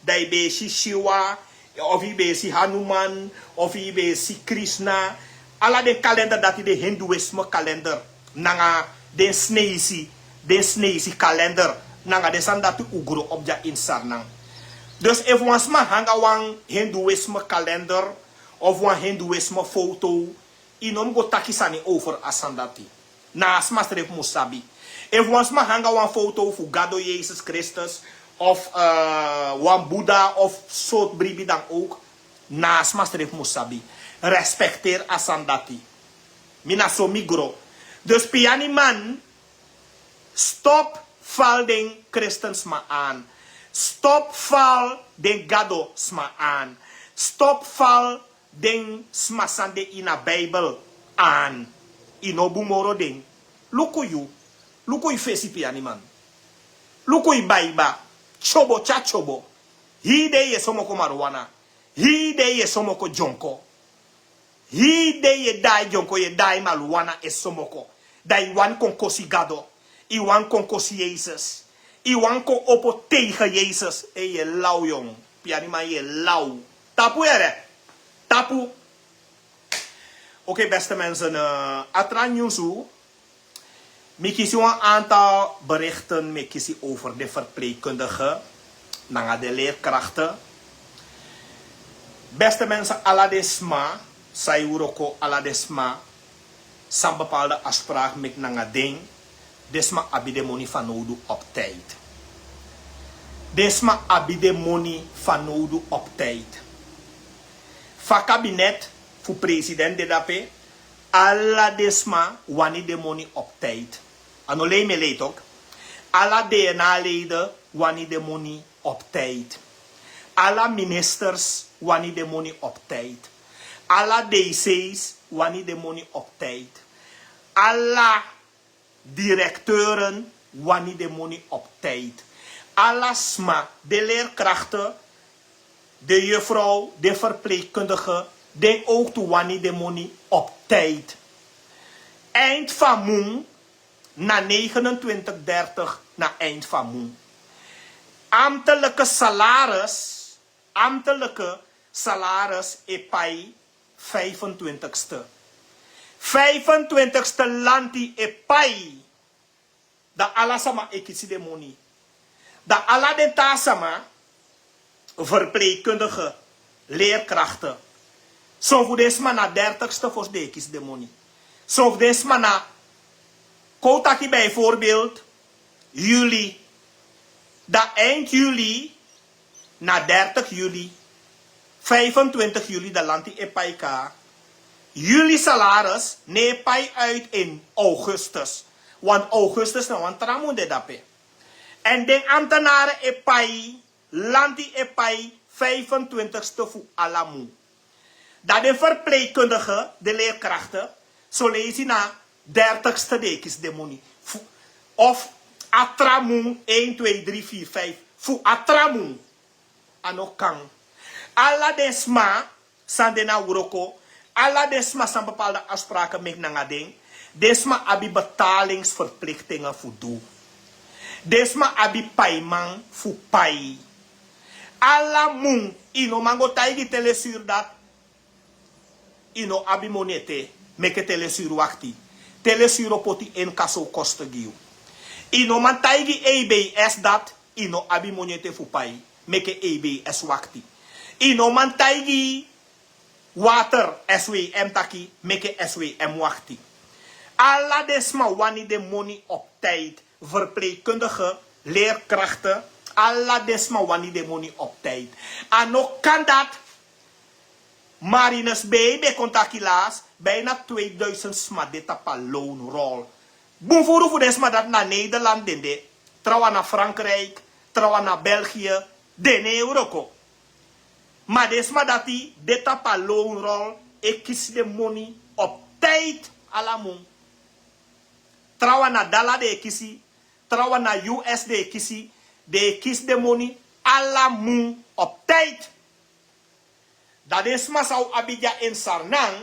Dat je bij Shiva, of je bij Hanuman, of je bij Krishna. Alla de kalender dat de Hindoeïsme kalender. Nanga den sneezi kalender. Nanga de sandatu ugro op ja in Sarnang. Dus if wansma hanga wan Hindoeïsme kalender of wan Hindoeïsme foto, inom go takisani over asandati. Na smastref musabi. If wansma hanga wan foto fu Gado Jezus Christus of wan Buddha of soort bribi dan ook, na smastref musabi. Respecteer asandati. Mina so migro. Dus piani man, stop valding Christens ma aan. Stop val den Gado sma aan. Stop val den smasande in a Bijbel aan. Inobu moro den. Luko you fesi piani man. Luko you baiba. Chobo cha chobo. Hide ye somoko marijuana. Hide ye somoko jonko. Hide ye dai jonko ye dai marijuana e somoko. Dai wan konkosi Gado. I wan konkosi Jezus. Iwan ko opo tegen Jezus. E je lauw, jong. Pianima je lauw. Tapu ere. Tapu. Oké, beste mensen. Atra nieuwsu. Ik kies een aantal berichten. Ik kies over de verpleegkundigen. Nanga de leerkrachten. Beste mensen, aladesma. Sayuroko aladesma. Sam bepaalde afspraak met nanga ding. Desma abide money van nodu op tijd. Desma abide money van nodu op tijd. Fa kabinet fu president de dape. Alla desma wani de money op tijd. Anole me leed ook. Alla DNA leden wani de money op tijd. Alla ministers wani de money op tijd. Alla DC's wani de money op tijd. Alla directeuren wanneer de money op tijd. Alasma, de leerkrachten, de juffrouw, de verpleegkundige, de ook toe wanneer de money op tijd. Eind van moen, na 29:30, na eind van moen. Ambtelijke salaris epai 25ste. 25ste lanti epai. Da ala sama ekisi de money. Da ala de ta sama verpleegkundige, leerkrachten. Soms desma na 30ste voor de ekis de money. Soms desma na kotaki bijvoorbeeld juli. Da eind juli na 30 juli. 25 juli da lanti epai ka. Jullie salaris nee pai uit in augustus. Want augustus nou een tramo de dape. En de ambtenaren epai, lanti epai 25ste voor alamu. Dat de verpleegkundige, de leerkrachten, zo lees je na 30ste dekens de money. Of atramu 1, 2, 3, 4, 5. Voor atramu. Anokang. Alla desma, sandena uroko. Alla desma zijn bepaalde afspraken met nangading. Desma abi betalingsverplichtingen voor doe. Desma abi paiman voor pai. Alla mun ino mango taigi telesur dat. Ino abi monete meke telesur wakti. Telesur poti en kaso koste giu. Ino man taigi EBS dat. Ino abi monete voor pai meke EBS wakti. Ino man taigi water SWM taki meke SWM wakti. Alla desma wani de money op tijd. Verpleegkundige, leerkrachten. Alla desma wani de money op tijd. En ook kan dat. Marines bij kontakilaas. Bijna 2000 smadeta pa loonrol. Boemvoeren voor desma dat naar Nederland dende. Trouwen naar Frankrijk. Trouwen naar België. Dene Euroko. Maar desma dat die deta pa loonrol. Ik kies de money op tijd. Alamon. Trouwen naar dollar de kisi. Trouwen naar US de kisi. De kies de money. Alla moon op tijd. Dat is maar zo Abidja in Sarnang.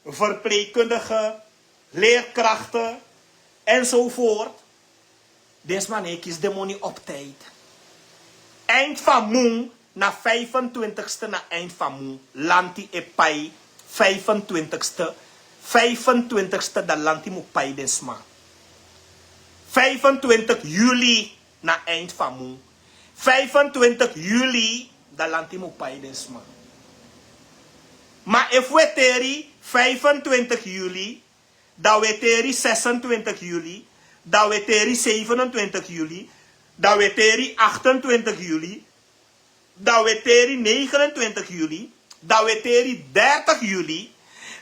Verpleegkundige. Leerkrachten. Enzovoort. Desma ne kies de money op tijd. Eind van moon, na 25ste na eind van moon. Lanti e pai, 25ste. 25ste da lanti mu pai desma. 25 juli na eind van moon. 25 juli da lanti mu pai desma. Maar if we teri 25 juli, dan we teri 26 juli, dan we teri 27 juli, dan we teri 28 juli, dan we teri 29 juli, dan we teri 30 juli,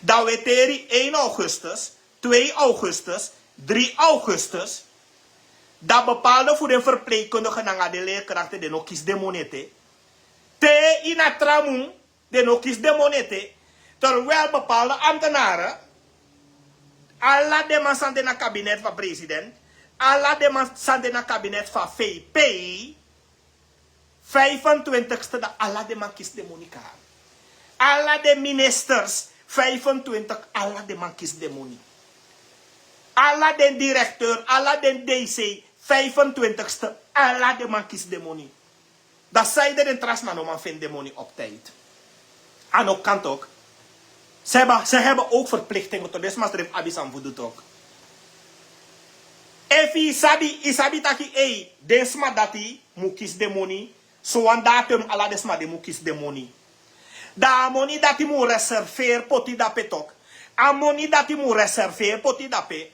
dan we teri 1 augustus, 2 augustus, 3 augustus, dat bepaalde voor de verpleegkundigen naar de leerkrachten de nog kies de monete. Te in het tramoen de nog kies de monete. Terwijl bepaalde ambtenaren, alla de man zijn in het kabinet van president, alla de man zijn in het kabinet van VP, 25ste dat alla de man kies de monica. Alla de ministers, 25, alla de man kies de money. Alla de directeur, alla de DC, 25ste, alla de man kies de money. Dat zij er in trasman om aan vinden de money op tijd. Aan ook kant ook. Ze hebben ook verplichtingen tot desmas er abisan voor doet ook. If isabi taki desma dati mu kies de money, so an datum alla desma de mu kies de money. Da money dati mu reserveer poti dape tok. A money dati mu reserveer poti dape.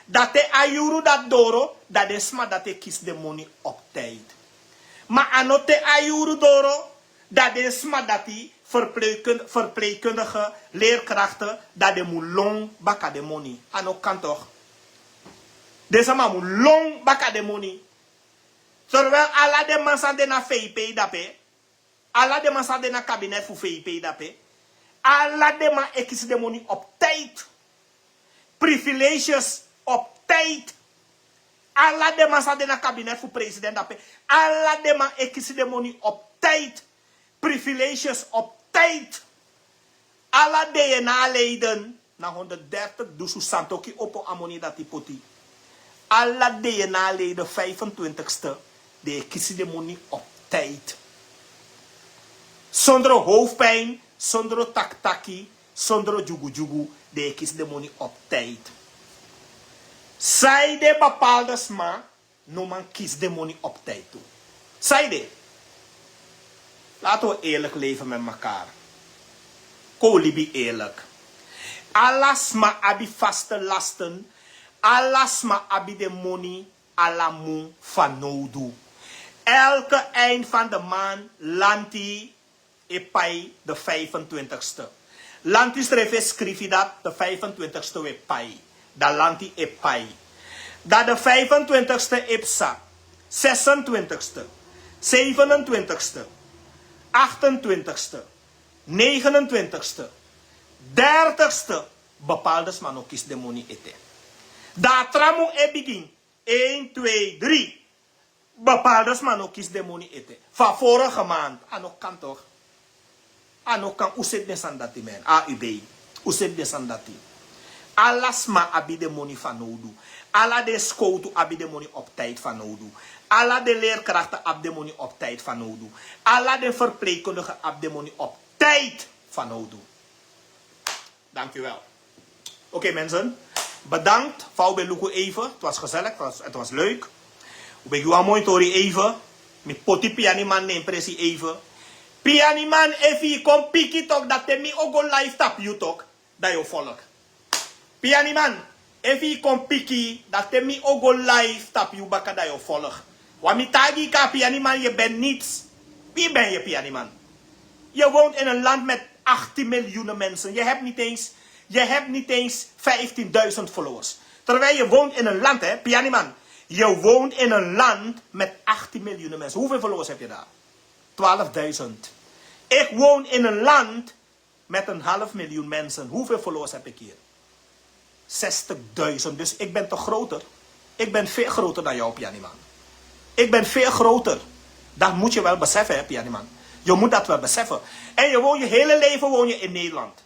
Dat de ayuru dat doro, dat desma dat de kies de money op tijd. Maar anote ayuru doro, dat desma dat die verpleegkundige leerkrachten, dat de moet long baka de money. Ano kan toch? Deze man moet long baka de money. Terwijl alla de mensen die naar VP dape, alla de mensen die naar kabinet voor VP dape, alla de mensen kies de money op tijd. Privileges op tijd. Alla de man zat in het kabinet voor president. Alla de man kies de money op tijd. Privileges op tijd. Alla DNA-leden. Na 130 dusu santoki opo amoni dati poti. Alla DNA-leden 25ste. De kies de money op tijd. Zonder hoofdpijn. Zonder taktaki. Zonder jugu. De kies de money op tijd. Zij de bepaalde sma, no man kies de money op tijd toe. Zij de. Laten we eerlijk leven met elkaar. Kolibi eerlijk. Alasma abi vaste lasten. Alasma abi de money. Alamu fanodu. Elke eind van de maand lanti epai de 25ste. Lanti schreef dat de 25ste we pai. Dat lanti epai. Dat de 25ste ipsa. 26ste. 27ste. 28ste. 29ste. 30ste. Bepaalde manokis de money ete. Dat tramu e begin. 1, 2, 3. Bepaalde manokis de money ete. Van vorige maand. Ano kan toch? Ano kan uset de sandati men. AUB. Uset de sandati. Alasma abi de money van nodu. Alla de scoutu abi de money op tijd van nodu. Alla de leerkrachten ab de money op tijd van nodu. Alla de verpleegkundigen ab de money op tijd van nodu. Dankjewel. Oké, mensen. Bedankt. Vouw bij Luku even. Het was gezellig. Het was leuk. Ik ben mooi tori even. Met poti pianiman neem precies even. Pianiman even kom piki tok dat te mi ogo live tap you tok. Dat je volk. Pianiman, if kom piki, dat te mi ogo live tap you baka da je volg. Wami tagi ka pianiman, je bent niets. Wie ben je pianiman? Je woont in een land met 18 miljoen mensen. Je hebt niet eens 15.000 followers. Terwijl je woont in een land, hè, pianiman. Je woont in een land met 18 miljoen mensen. Hoeveel followers heb je daar? 12.000. Ik woon in een land met 500.000 mensen. Hoeveel followers heb ik hier? 60.000. Dus ik ben toch groter? Ik ben veel groter dan jou, pianiman. Ik ben veel groter. Dat moet je wel beseffen, hè, pianiman. Je moet dat wel beseffen. En je hele leven woon je in Nederland.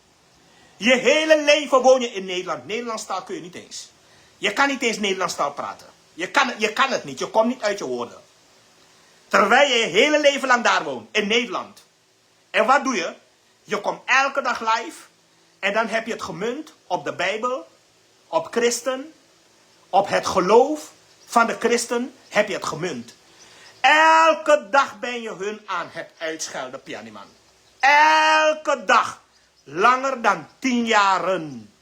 Je hele leven woon je in Nederland. Nederlandstaal kun je niet eens. Je kan niet eens Nederlandstaal praten. Je kan het niet. Je komt niet uit je woorden. Terwijl je je hele leven lang daar woont, in Nederland. En wat doe je? Je komt elke dag live. En dan heb je het gemunt op de Bijbel, op christen, op het geloof van de christen heb je het gemunt. Elke dag ben je hun aan het uitschelden, Pianiman. Elke dag. Langer dan 10 jaren.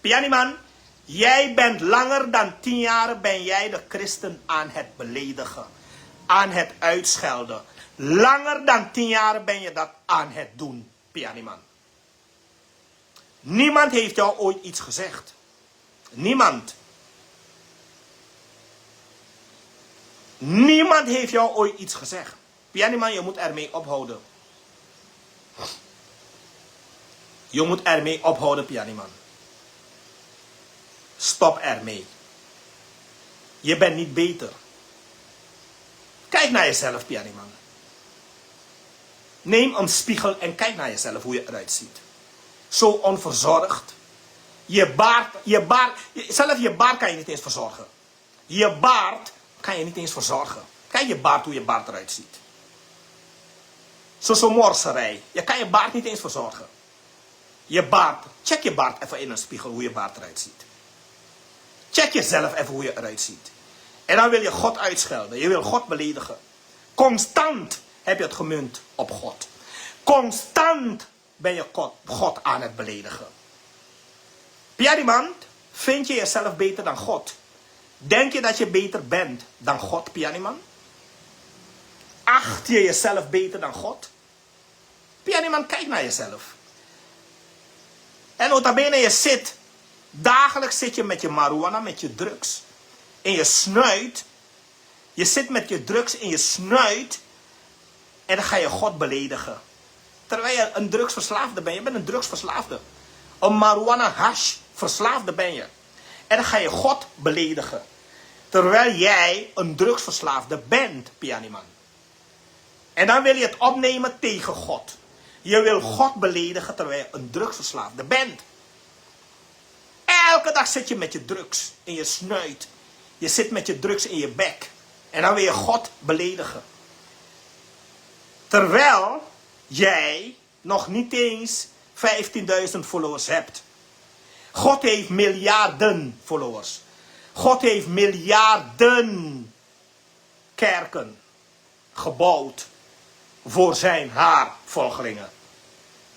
Pianiman, jij bent langer dan 10 jaar ben jij de christen aan het beledigen. Aan het uitschelden. Langer dan 10 jaar ben je dat aan het doen, Pianiman. Niemand heeft jou ooit iets gezegd. Niemand. Niemand heeft jou ooit iets gezegd. Pianiman, je moet ermee ophouden. Je moet ermee ophouden, Pianiman. Stop ermee. Je bent niet beter. Kijk naar jezelf, Pianiman. Neem een spiegel en kijk naar jezelf hoe je eruit ziet. Zo onverzorgd. Zelf je baard kan je niet eens verzorgen. Je baard kan je niet eens verzorgen. Kijk je baard hoe je baard eruit ziet. Zo'n morserij. Je kan je baard niet eens verzorgen. Je baard. Check je baard even in een spiegel hoe je baard eruit ziet. Check jezelf even hoe je eruit ziet. En dan wil je God uitschelden. Je wil God beledigen. Constant heb je het gemunt op God. Constant ben je God aan het beledigen. Pianiman, vind je jezelf beter dan God? Denk je dat je beter bent dan God, Pianiman? Acht je jezelf beter dan God? Pianiman, kijk naar jezelf. En nota bene, dagelijks zit je met je marijuana, met je drugs. In je snuit. Je zit met je drugs in je snuit. En dan ga je God beledigen. Terwijl je een drugsverslaafde bent. Je bent een drugsverslaafde. Een marijuana hash verslaafde ben je. En dan ga je God beledigen. Terwijl jij een drugsverslaafde bent, Pianiman. En dan wil je het opnemen tegen God. Je wil God beledigen terwijl je een drugsverslaafde bent. Elke dag zit je met je drugs in je snuit. Je zit met je drugs in je bek. En dan wil je God beledigen. Terwijl jij nog niet eens 15.000 followers hebt. God heeft miljarden followers. God heeft miljarden kerken gebouwd voor zijn volgelingen.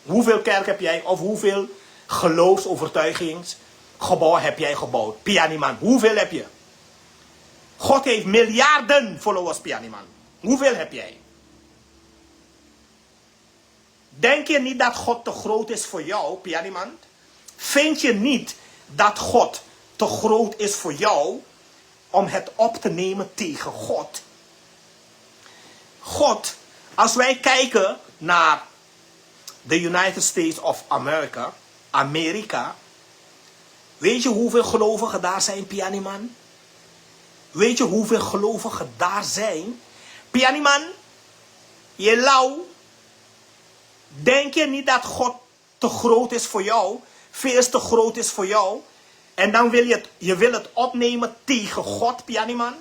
Hoeveel kerk heb jij of hoeveel geloofsovertuigingsgebouwen heb jij gebouwd? Pianiman, hoeveel heb je? God heeft miljarden followers, Pianiman. Hoeveel heb jij? Denk je niet dat God te groot is voor jou, Pianiman? Vind je niet dat God te groot is voor jou om het op te nemen tegen God? God, als wij kijken naar de United States of Amerika, weet je hoeveel gelovigen daar zijn, Pianiman? Weet je hoeveel gelovigen daar zijn? Pianiman, je lauw. Denk je niet dat God te groot is voor jou? Veel te groot is voor jou? En dan wil je wil het opnemen tegen God, Pianiman?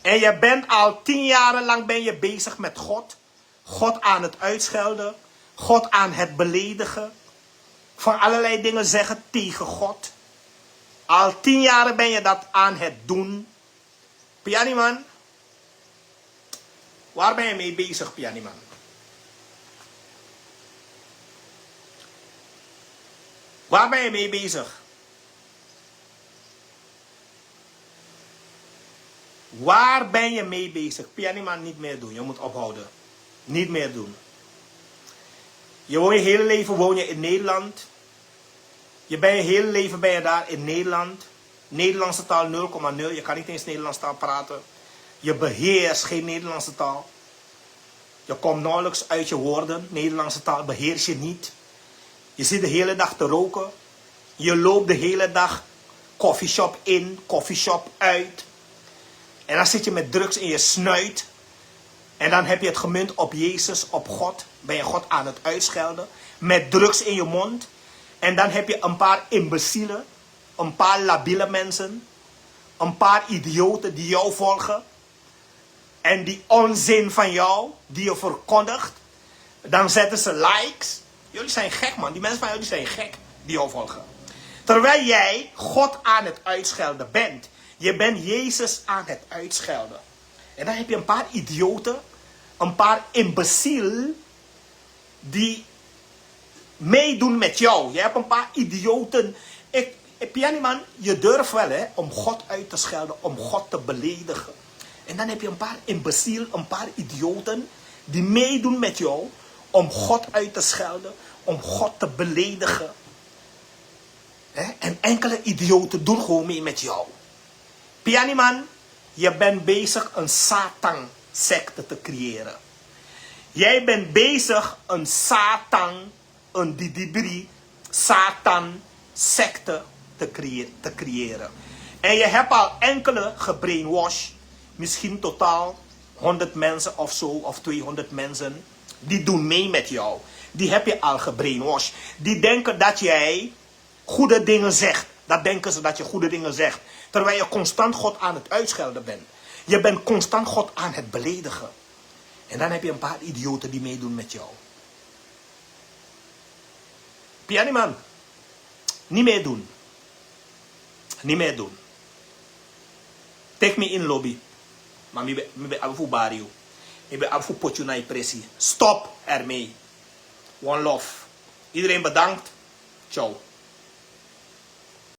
En je bent al 10 jaar lang ben je bezig met God. God aan het uitschelden. God aan het beledigen. Van allerlei dingen zeggen tegen God. Al 10 jaar ben je dat aan het doen. Pianiman. Waar ben je mee bezig, Pianiman? Waar ben je mee bezig? Waar ben je mee bezig? Pianiman, niet meer doen. Je moet ophouden. Niet meer doen. Je hele leven woon je in Nederland. Je hele leven ben je daar in Nederland. Nederlandse taal 0,0. Je kan niet eens Nederlandse taal praten. Je beheerst geen Nederlandse taal. Je komt nauwelijks uit je woorden. Nederlandse taal beheers je niet. Je zit de hele dag te roken. Je loopt de hele dag coffeeshop in, coffeeshop uit. En dan zit je met drugs in je snuit. En dan heb je het gemunt op Jezus, op God. Ben je God aan het uitschelden. Met drugs in je mond. En dan heb je een paar imbecielen. Een paar labiele mensen. Een paar idioten die jou volgen. en die onzin van jou, die je verkondigt, dan zetten ze likes. Jullie zijn gek, man. Die mensen van jullie zijn gek, die jou volgen. Terwijl jij God aan het uitschelden bent. Je bent Jezus aan het uitschelden. En dan heb je een paar idioten, een paar imbecielen, die meedoen met jou. Je hebt een paar idioten. Man, je durft wel hè, om God uit te schelden, om God te beledigen. En dan heb je een paar imbecielen, een paar idioten, die meedoen met jou om God uit te schelden, om God te beledigen. En enkele idioten doen gewoon mee met jou. Man, je bent bezig een Satan-secte te creëren. Jij bent bezig een Satan, een didibri, Satan-secte te creëren. En je hebt al enkele gebrainwashed, misschien totaal 100 mensen of zo, of 200 mensen, die doen mee met jou. Die heb je al gebrainwashed. Die denken dat jij goede dingen zegt. Dat denken ze dat je goede dingen zegt. Terwijl je constant God aan het uitschelden bent. Je bent constant God aan het beledigen. En dan heb je een paar idioten die meedoen met jou. Man, niet meedoen. Niet meedoen. Take me in lobby. Maar ik ben af voor barrio. Ik ben af voor potje naar je pressie. Stop ermee. One love. Iedereen bedankt. Ciao.